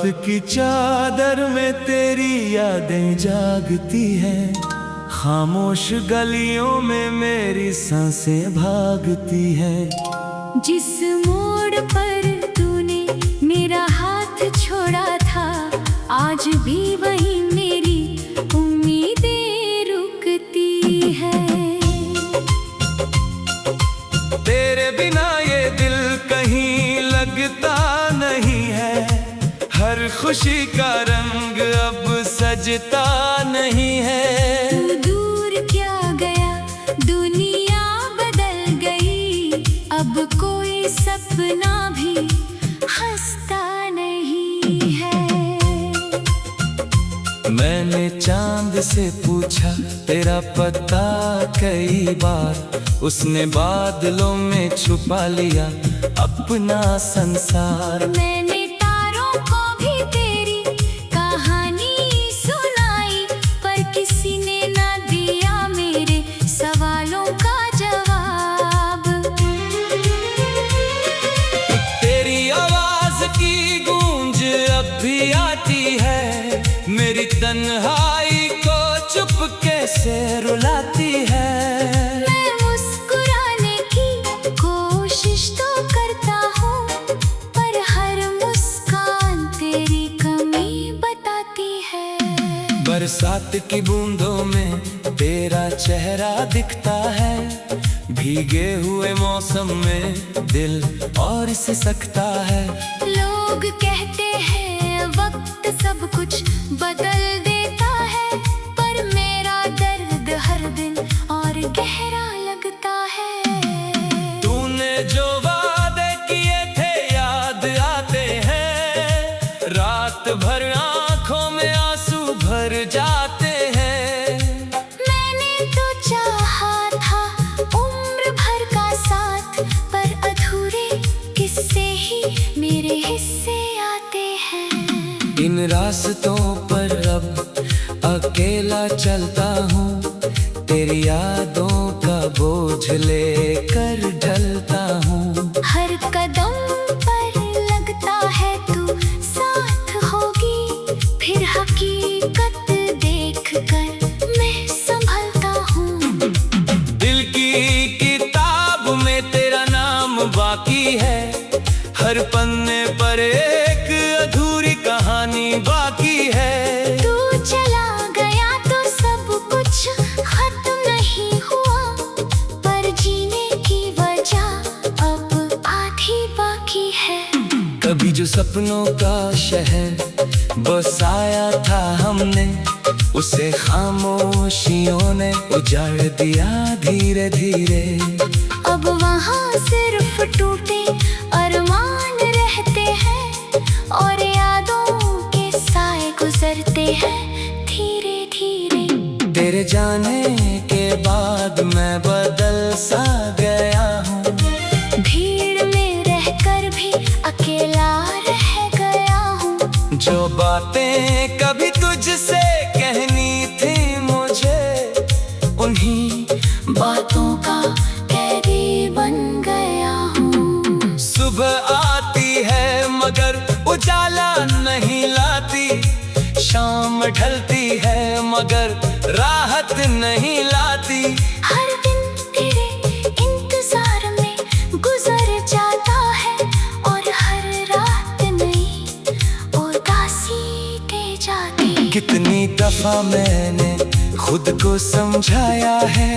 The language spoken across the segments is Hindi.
की चादर में तेरी यादें जागती हैं, खामोश गलियों में मेरी सांसें भागती हैं। जिस मोड़ पर तूने मेरा हाथ छोड़ा था, आज भी वहीं मेरी उम्मीदें रुकती है। तेरे बिना ये दिल कहीं लगता नहीं है, हर खुशी का रंग अब सजता नहीं है। तू दूर क्या गया, दुनिया बदल गई, अब कोई सपना भी हंसता नहीं है। मैंने चांद से पूछा तेरा पता कई बार, उसने बादलों में छुपा लिया अपना संसार। मैंने तारों को भी तेरी कहानी सुनाई, पर किसी ने ना दिया मेरे सवालों का जवाब। तेरी आवाज की गूंज अब भी आती है, मेरी तन्हाई को चुपके से रुलाती है। मैं मुस्कुराने की कोशिश तो करता हूँ, पर हर मुस्कान तेरी कमी बताती है। बरसात की बूंदों में तेरा चेहरा दिखता है, भीगे हुए मौसम में दिल और सिसकता है। लोग कहते हैं वक्त सब कुछ बदल देता है, पर मेरा दर्द हर दिन और गहरा लगता है। तूने जो वादे किए थे याद आते हैं, रात भर आंखों में आंसू भर जाते हैं। मैंने तो चाहा था उम्र भर का साथ, पर अधूरे किस्से ही मेरे हिस्से आते हैं। इन रास्तों पर अब अकेला चलता हूँ, तेरी यादों का बोझ लेकर ढलता हूँ। हर कदम पर लगता है तू साथ होगी, फिर हकीकत देखकर मैं संभलता हूँ। दिल की किताब में तेरा नाम बाकी है, हर पन्ने पर एक अधूरी कहानी बाकी है। तू चला गया तो सब कुछ खत्म नहीं हुआ, पर जीने की वजह अब आधी बाकी है। कभी जो सपनों का शहर बसाया था हमने, उसे खामोशियों ने उजाड़ दिया धीरे धीरे। अब वहाँ सिर्फ टूटे अरमान रहते हैं, और यादों के साए गुजरते हैं धीरे धीरे। तेरे जाने के बाद मैं बदल सा गया हूँ, भीड़ में रहकर भी अकेला रह गया हूँ। जो बातें कभी तुझसे कहनी थी मुझे, उन्हीं बातों का कैदी बन गया हूँ। सुबह आती है मगर उजाला नहीं लाती, शाम ढलती है मगर राहत नहीं लाती। हर दिन तेरे इंतजार में गुजर जाता है, और हर रात नई उदासी दे जाती। कितनी दफा मैंने खुद को समझाया है,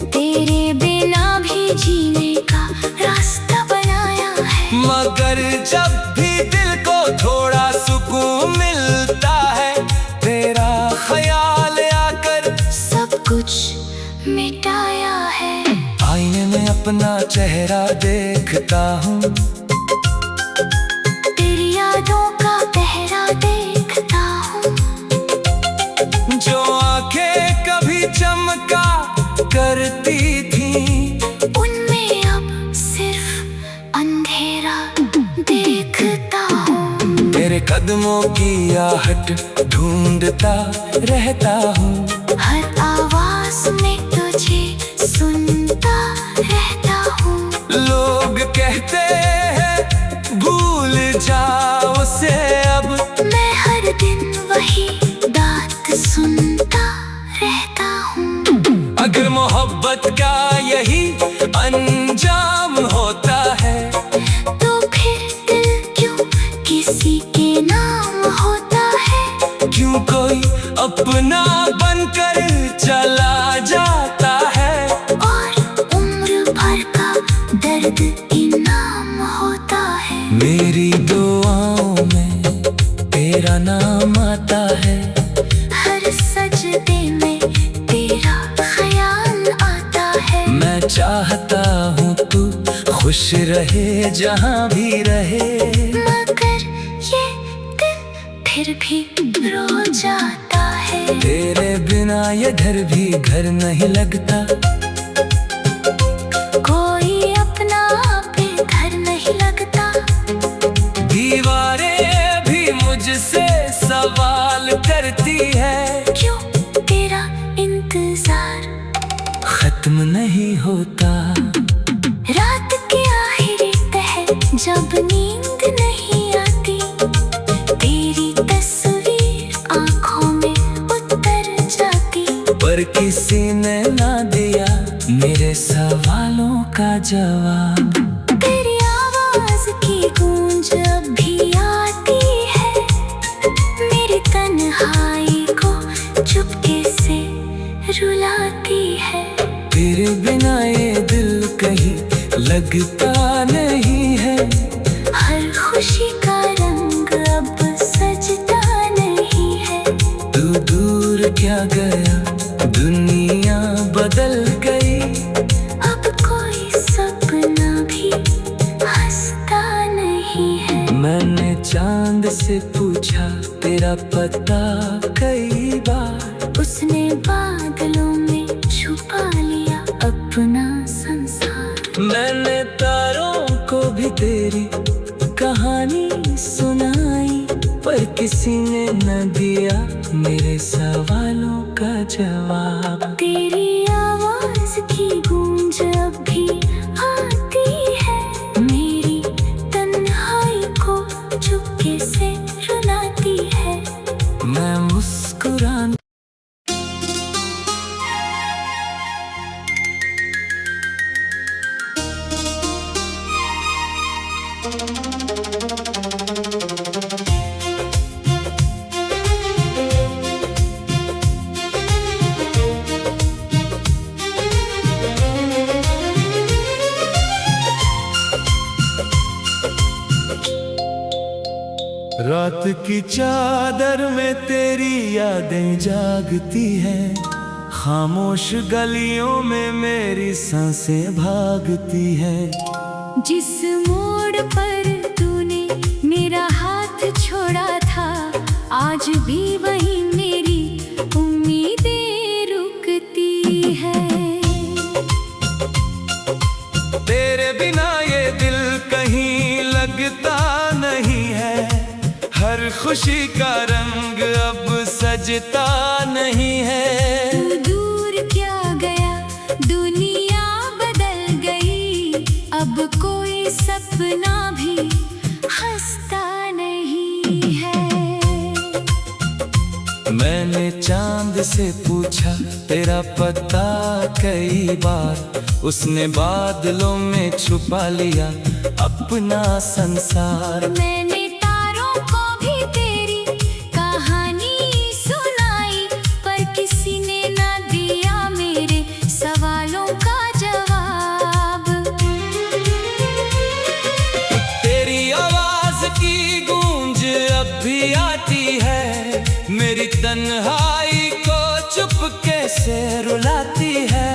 तेरे बिना भी जीने का रास्ता बनाया है। मगर जब भी दिल को थोड़ा सुकून मिलता है, तेरा ख्याल आकर सब कुछ मिटाया है। आईने में अपना चेहरा देखता हूँ, तेरी यादों का पहरा देखता हूँ। जो आंखें कभी चमका करती थी, उनमें अब सिर्फ अंधेरा देखता हूँ। तेरे कदमों की आहट ढूंढता रहता हूँ, हर आवाज में तुझे सुनता रहता हूँ। लोग कहते हैं भूल जाओ उसे, अब सुनता रहता हूँ। अगर मोहब्बत का यही अंजाम होता है तो फिर दिल क्यों किसी के नाम होता है? क्यों कोई अपना बनकर चला जाता है और उम्र भर का दर्द इनाम होता है। मेरी दुआओं में तेरा नाम आता है, हर सजदे में तेरा ख्याल आता है। मैं चाहता हूँ तू खुश रहे जहाँ भी रहे, मगर ये दिल फिर भी रो जाता है। तेरे बिना ये घर भी घर नहीं लगता, कोई अपना पे घर नहीं लगता। दीवारें भी मुझसे सवाल करती है, क्यों तेरा इंतजार खत्म नहीं होता। रात के आखिरी पहर जब नींद नहीं आती, तेरी तस्वीर आंखों में उतर जाती। पर किसी ने ना दिया मेरे सवालों का जवाब। तेरी आवाज की गूंज अब भी आती है, मेरी तन्हाई को चुपके से रुलाती है। तेरे बिना ये दिल कहीं लगता नहीं है, हर खुशी का रंग अब सजता नहीं है। तू दूर क्या गया, दुनिया बदल गई। अब कोई सपना भी हंसता नहीं है। मैंने चांद से पूछा तेरा पता कई बार, उसने बादलों में छुपा लिया अपना संसार। मैंने तारों को भी तेरी कहानी सुनाई, पर किसी ने न दिया मेरे सवालों का जवाब। तेरी आवाज की गूंज अब भी आती है, मेरी तन्हाई को चुपके से रुलाती है। मैं मुस्कुराने रात की चादर में तेरी यादें जागती हैं, खामोश गलियों में मेरी सांसें भागती हैं। जिस मोड़ पर तूने मेरा हाथ छोड़ा था, आज भी वही मेरी उम्मीदें रुकती है। तेरे बिना ये दिल कहीं लगता नहीं है, हर खुशी का रंग अब सजता नहीं है। तू दूर क्या गया, दुनिया बदल गई। अब कोई सपना भी हंसता नहीं है। मैंने चांद से पूछा तेरा पता कई बार, उसने बादलों में छुपा लिया अपना संसार। मैंने तारों को भी तेरी कहानी सुनाई, पर किसी ने ना दिया मेरे सवालों का जवाब। तेरी आवाज की गूंज अब भी आती है, मेरी तन्हाई को चुपके से रुलाती है।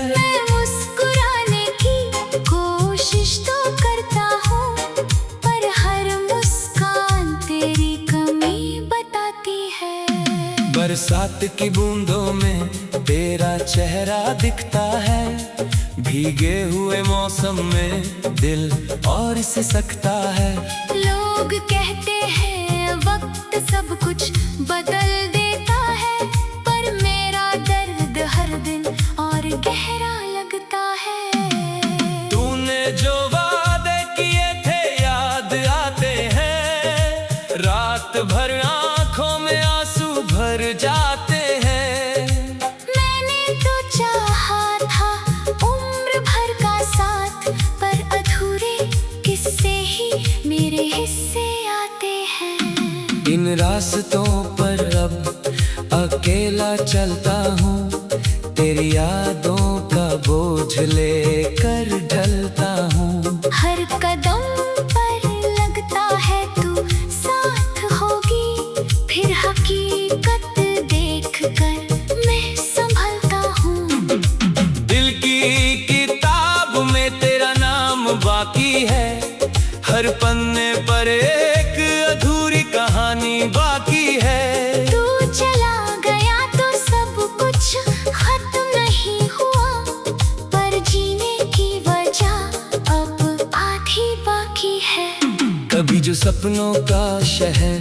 मैं मुस्कुराने की कोशिश तो करता हूँ, पर हर मुस्कान तेरी कमी बताती है। बरसात की बूंदों में तेरा चेहरा दिखता है, भीगे हुए मौसम में दिल और सिसकता है। लोग कहते हैं वक्त सब कुछ बदल देता है, पर मेरा दर्द हर दिन और गहरा लगता है। तूने जो वादे किए थे याद आते हैं, रात भर आंखों में आंसू भर जाते इन रास्तों पर अब अकेला चलता हूँ, तेरी यादों का बोझ लेकर ढलता हूँ। हर कदम पर लगता है तू साथ होगी, फिर हकीकत देखकर मैं संभलता हूँ। दिल की किताब में तेरा नाम बाकी है, हर पन्ने पर एक अधूरी कहानी बाकी है। तू चला गया तो सब कुछ खत्म नहीं हुआ, पर जीने की वजह अब आधी बाकी है। कभी जो सपनों का शहर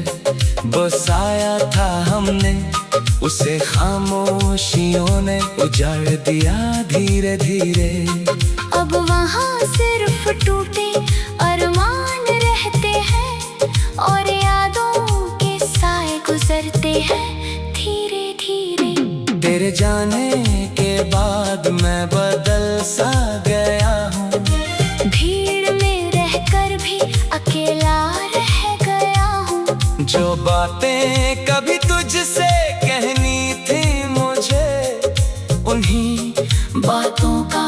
बसाया था हमने, उसे खामोशियों ने उजाड़ दिया धीरे धीरे। अब वहाँ सिर्फ टूटे अरमान रहते हैं, और यादों के साए गुजरते हैं धीरे धीरे। तेरे जाने के बाद मैं बदल सा गया हूँ, भीड़ में रहकर भी अकेला रह गया हूँ। जो बातें कभी तुझसे कहनी थी मुझे, उन्हीं बातों का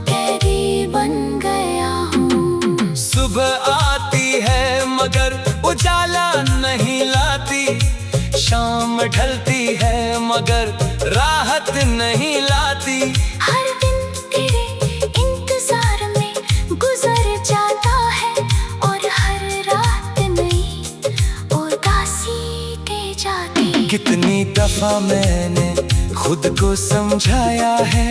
कैदी बन गया हूँ। सुबह आती है मगर उजाला नहीं लाती, शाम ढलती है मगर राहत नहीं लाती। हर दिन तेरे इंतजार में गुजर जाता है, और हर रात नई उदासी दे जाती। कितनी दफा मैंने खुद को समझाया है,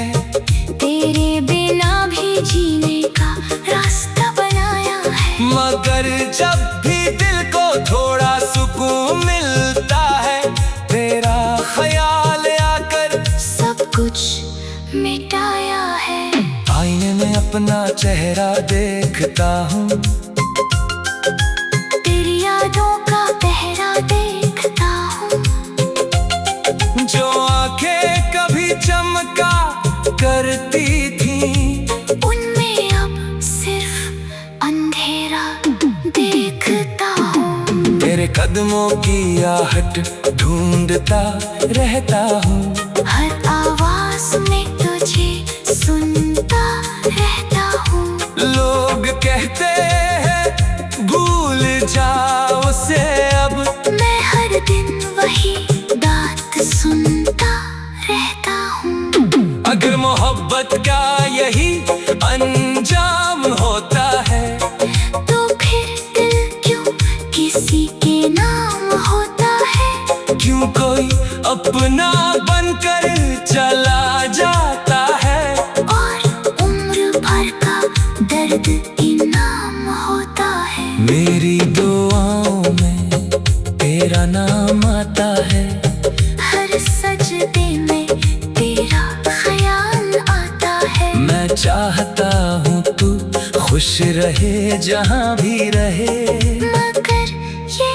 तेरे बिना भी जीने का रास्ता बनाया है। मगर जब भी दिल को थोड़ा सुकून मिलता है, तेरा ख्याल आकर सब कुछ मिटाया है। आईने में अपना चेहरा देखता हूँ, तेरी यादों का पहरा देखता हूँ। जो आंखें कभी चमका करती थी, उनमें अब सिर्फ अंधेरा देखता हूँ। तेरे कदमों की आहट ढूंढता रहता हूँ, हर आवाज में तुझे सुनता रहता हूँ। लोग कहते हैं भूल जाओ उसे अब, मैं हर दिन वही बात सुनता रहता हूँ। अगर मोहब्बत का यही अंजाम होता है, तो फिर दिल क्यों किसी के नाम होता है? क्यों कोई अपना बनकर चला जाता है, और उम्र भर का दर्द इनाम होता है। मेरी दुआओं में तेरा नाम आता है, हर सजदे में तेरा ख्याल आता है। मैं चाहता हूँ तू खुश रहे जहाँ भी रहे, मगर ये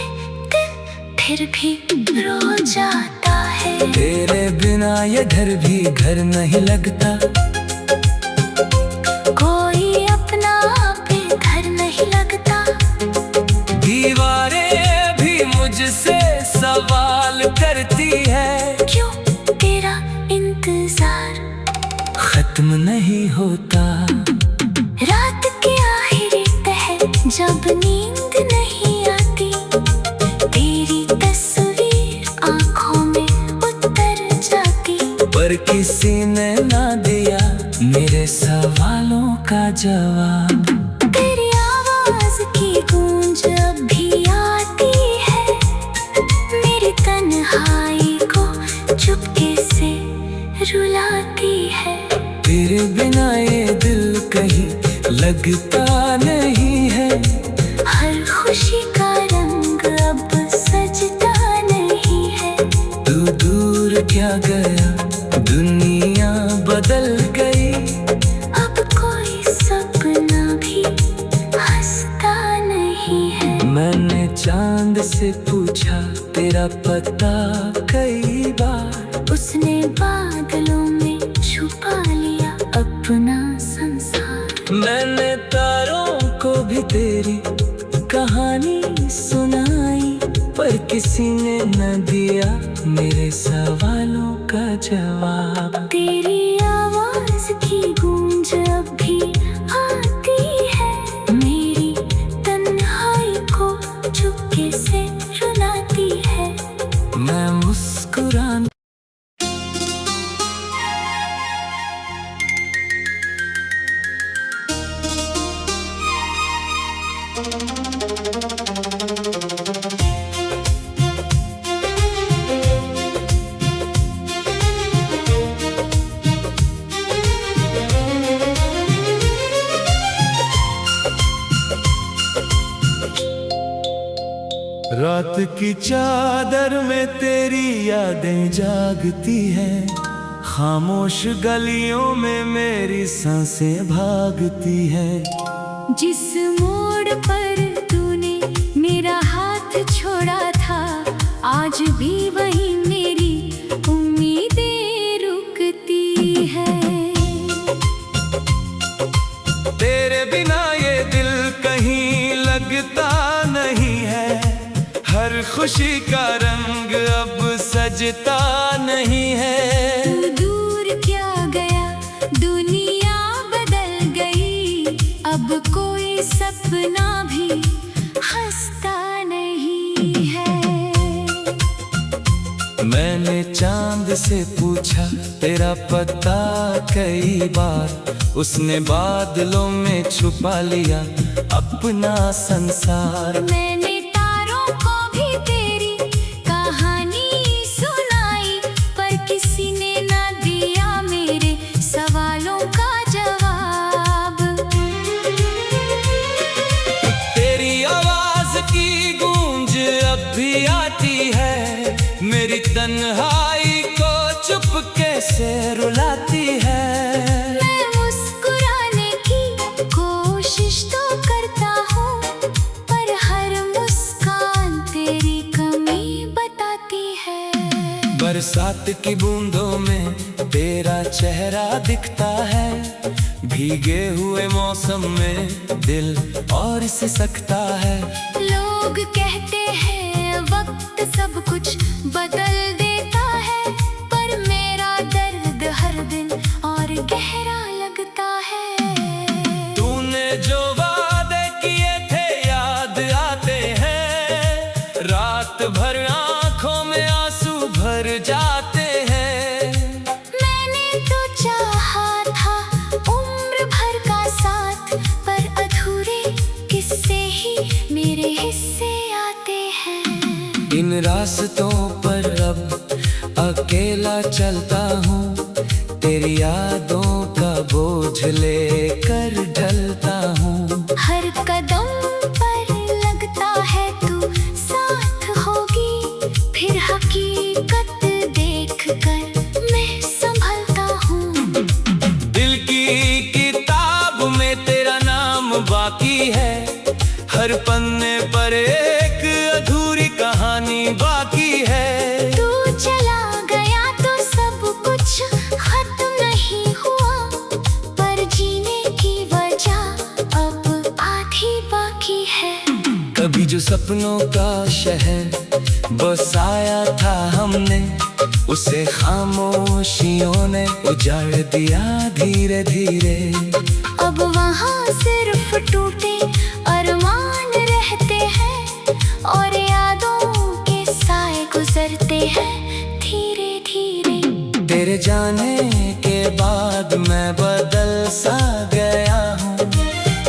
दिल फिर भी रो जाता है। तेरे बिना ये घर भी घर नहीं लगता, कोई अपना पे घर नहीं लगता। दीवारें भी मुझसे सवाल करती है, क्यों तेरा इंतजार खत्म नहीं होता। रात के आखिरी पहर जब नींद नहीं आती, तेरी तस्वीर आंखों में उतर जाती। पर किसी ने ना दिया मेरे सवालों का जवाब। तेरी आवाज की गूंज अब भी आती है, मेरी तन्हाई को चुपके से रुलाती है। तेरे बिना ये दिल कहीं लगता नहीं है, हर खुशी का रंग अब सजता नहीं है। तू दूर क्या गया, दुनिया बदल गई। अब कोई सपना भी हंसता नहीं है। मैंने चांद से पूछा तेरा पता कई बार, उसने बादलों में छुपा लिया अपना संसार। मैंने तारों को भी तेरी कहानी सुनाई, पर पर किसी ने न दिया मेरे सवालों का जवाब। तेरी आवाज की गूंज अब भी आती है, मेरी तन्हाई को चुपके से रुलाती है। मैं मुस्कुराने रात की चादर में तेरी यादें जागती हैं, खामोश गलियों में मेरी सांसें भागती हैं। जिस मोड़ पर तूने मेरा हाथ छोड़ा था, आज भी वही मेरी उम्मीदें रुकती है। तेरे बिना ये दिल कहीं लगता नहीं है, हर खुशी का रंग अब सजता नहीं है। तू दूर क्या गया, दुनिया बदल गई, अब कोई सपना भी हंसता नहीं है। मैंने चांद से पूछा तेरा पता कई बार, उसने बादलों में छुपा लिया अपना संसार। मैंने तारों को भी तेरी कहानी सुनाई, पर किसी ने ना दिया मेरे सवालों का जवाब। तेरी आवाज की गूंज अब भी आती है, मेरी तन्हाई को चुपके से रुलाती है। मैं मुस्कुराने की कोशिश तो करता हूँ, पर हर मुस्कान तेरी कमी बताती है। बरसात की बूंदों में तेरा चेहरा दिखता है, भीगे हुए मौसम में दिल और सिसकता है। लोग कहते हैं वक्त सब कुछ बदल देता है, पर मेरा दर्द हर दिन और गहरा लगता है। तूने जो वादे किए थे याद आते हैं, रात भर आंखों में आंसू भर जाते हैं। मैंने तो चाहा था उम्र भर का साथ, पर अधूरे किस्से ही मेरे हिस्से आते हैं। इन रास्तों पर अब अकेला चलता हूँ, तेरी यादों का बोझ लेकर ढलता हूँ। हर कदम पर लगता है तू साथ होगी, फिर हकीकत देखकर मैं संभलता हूँ। दिल की किताब में तेरा नाम बाकी है, हर पन्ने पर एक अधूरी कहानी बाकी है। तू चला गया तो सब कुछ खत्म नहीं हुआ, पर जीने की वजह अब आधी बाकी है। कभी जो सपनों का शहर बसाया था हमने, उसे खामोशियों ने उजाड़ दिया धीरे धीरे। अब वहाँ सिर्फ टूटे अरमान रहते हैं, और यादों के साए गुजरते हैं धीरे धीरे। तेरे जाने के बाद मैं बदल सा गया हूँ,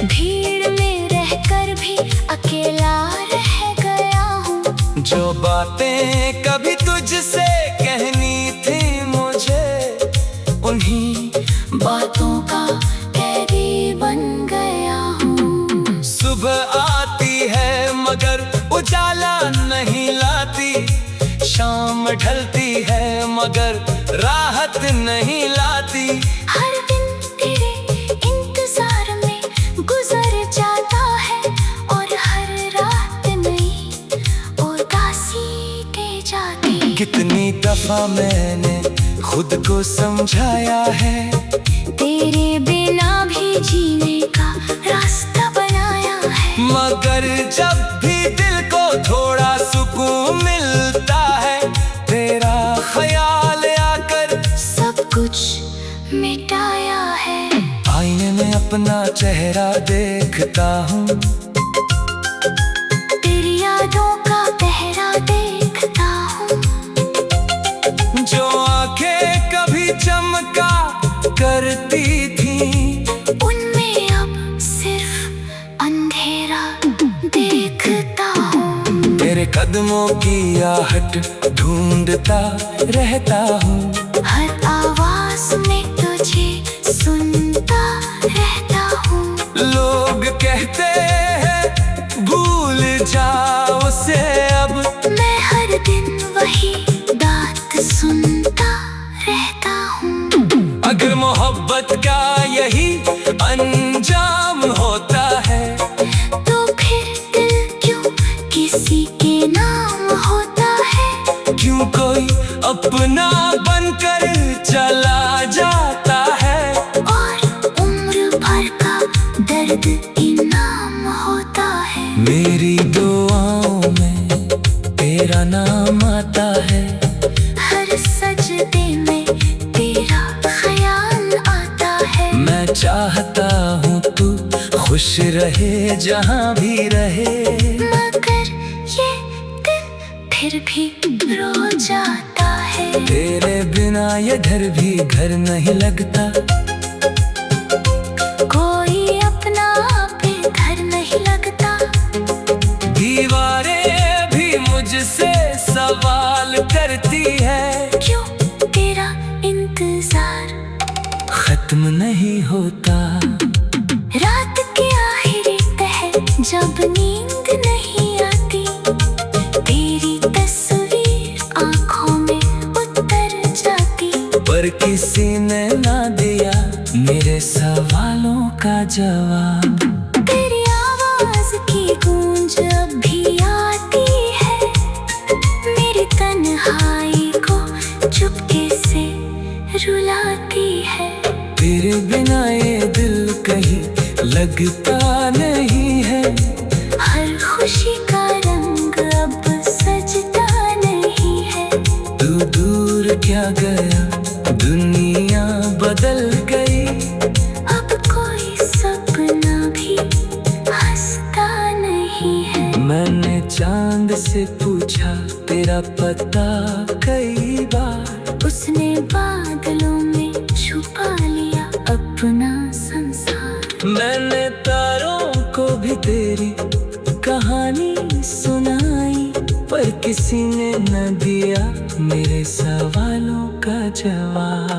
भीड़ में रहकर भी अकेला रह गया हूँ। जो बातें कभी तुझसे कहनी थी मुझे, उन्हीं बातों का कैदी बन गया हूँ। सुबह आती है मगर उजाला नहीं लाती, शाम ढलती है मगर राहत नहीं लाती। हर दिन तेरे इंतजार में गुजर जाता है, और हर रात नई उदासी दे जाती। कितनी दफा मैंने खुद को समझाया है, तेरे बिना भी जीने का रास्ता बनाया है। मगर जब भी दिल को थोड़ा सुकून अपना चेहरा देखता हूँ, तेरी यादों का पहरा देखता हूँ। जो आंखें कभी चमका करती थी, उनमें अब सिर्फ अंधेरा देखता हूँ। तेरे कदमों की आहट ढूंढता रहता हूँ, हर आवाज में तुझे सुनता रहता हूँ। लोग कहते हैं भूल जाओ उसे अब, मैं हर दिन वही बात सुनता रहता हूँ। अगर मोहब्बत का यही अंजाम होता है, तो फिर दिल क्यों किसी के नाम होता है? क्यों कोई अपना बनकर चला जाता है, और उम्र भर का दर्द इनाम होता है। मेरी दुआओं में तेरा नाम आता है, हर सजदे में तेरा ख्याल आता है। मैं चाहता हूँ तू खुश रहे जहाँ भी रहे, मगर ये दिल फिर भी रो जाता है। तेरे बिना ये घर भी घर नहीं लगता, कोई अपना बेघर नहीं लगता। दीवारें भी मुझसे सवाल करती है, क्यों तेरा इंतजार खत्म नहीं होता। रात के आखिरी पहर जब नींद नहीं आती, तेरी तस्वीर आंखों में उतर जाती। पर किसी ने ना दिया मेरे सवालों का जवाब, तेरी आवाज की गूंज अब भी आती है, मेरी तन्हाई को चुपके से रुलाती है। तेरे बिना ये दिल कहीं लगता नहीं है, हर खुशी का रंग अब सजता नहीं है। तू दूर क्या गया, दुनिया बदल गई, अब कोई सपना भी हंसता नहीं है। मैंने चांद से पूछा तेरा पता कई बार, उसने बादलों में छुपा लिया अपना संसार। मैंने तारों को भी तेरी कहानी सुनाई, पर किसी ने न दिया मेरे सवालों का जवाब।